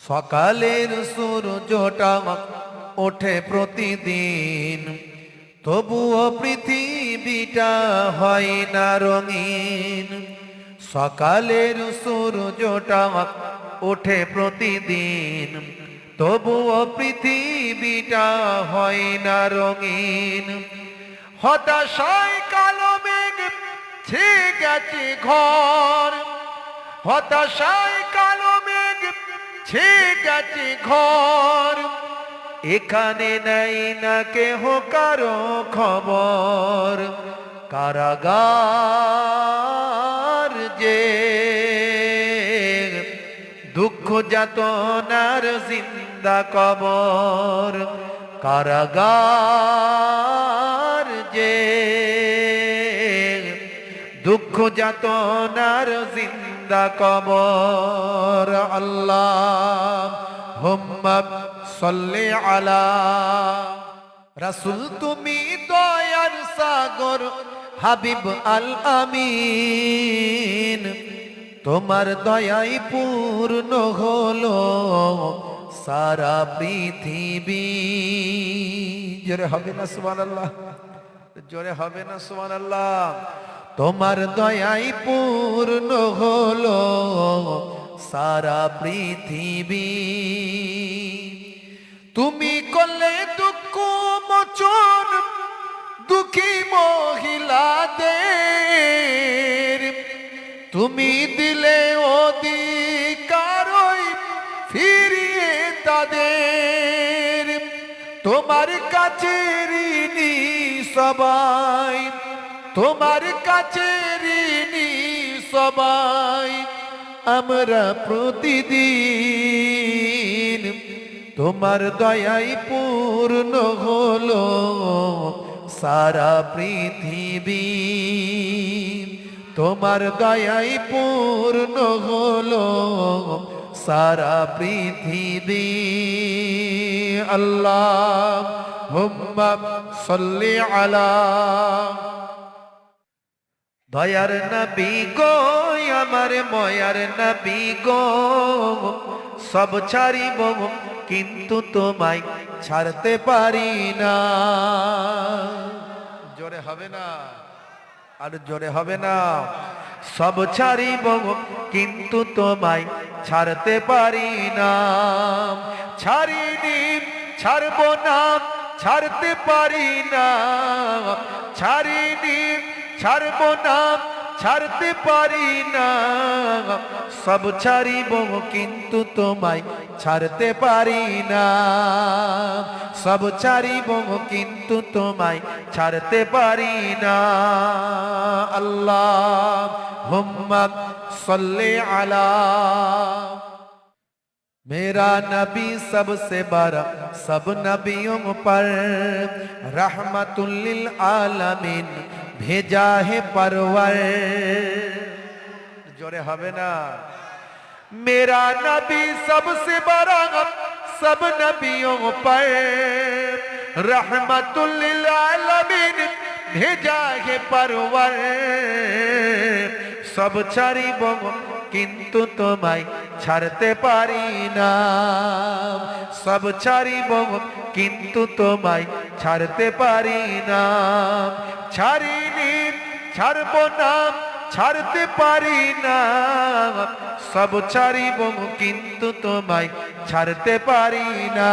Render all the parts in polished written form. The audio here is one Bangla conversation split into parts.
সকালের সূর্যটা ওঠে প্রতিদিন, তবুও পৃথিবীটা হয় না রঙিন। সকালের সূর্যটা ওঠে প্রতিদিন, তবুও পৃথিবীটা হয় না রঙিন। হতাশায় কালো মেঘ ছেয়ে গেছে ঘর, হতাশায় কালো মেঘ ছেয়ে গেছে ঘর। এখানে নাই না কেহ কারো খবর, কারাগার যে দুঃখ যাতনার জিন্দা কবর। কারাগার যে দুঃখ যাতনার জিন্দা কবর। আল্লাহুম্মা সাল্লি আলা রাসূল, তুমি দয়ার সাগর হাবিব আল আমিন। তোমার দয়াই পূর্ণ হলো সারা পৃথিবী। জোরে হবে না সুবহানাল্লাহ, জোরে হবে না সুবহানাল্লাহ। তোমার দয়াই পূর্ণ হলো সারা পৃথিবী। তুমি করলে দুঃখ মোচন দুঃখী মহিলাদের, তুমি দিলে অধিকার ফিরিয়ে তাদের। তোমার কাছে ঋণী সবাই, তোমার কাছে ঋণী সবাই। আমরা প্রতিদিন তোমার দয়াই পূর্ণ হলো সারা পৃথিবী। তোমার দয়াই পূর্ণ হলো সারা পৃথিবী। আল্লাহুম্মা সাল্লি আলা দয়ার নবী গো, আমার ময়ার নবী গো। সব ছাড়িব কিন্তু তোমায় ছাড়তে পারি না। জোরে হবে না, আর জোরে হবে না। সব ছাড়িব কিন্তু তোমায় ছাড়তে পারি না। ছাড়িনি ছাড়ব না, ছাড়তে পারি না। ছাড়িনি ছাড়ব না, ছাড়তে পারি না। সব ছাড়িব কিন্তু তোমায় ছাড়তে পারি না। সব ছাড়িব কিন্তু তোমায় ছাড়তে পারি না। আল্লাহুম্মা সাল্লি আলা मेरा नबी सबसे बड़ा सब नबियों पर रहमतुल लिल आलमीन भेजा है परवर। जोरे हवे ना। मेरा नबी सबसे बड़ा सब नबियों पर रहमतुल लिल आलमीन भेजा है परवर। सब ছাড়িব কিন্তু তোমায় ছাড়তে পারি না। সব ছাড়িব কিন্তু তোমায় ছাড়তে পারি না। ছাড়িনি ছাড়ব না, ছাড়তে পারি না। সব ছাড়িব কিন্তু তোমায় ছাড়তে পারি না।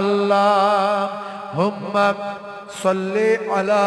আল্লাহুম্মা সাল্লি আলা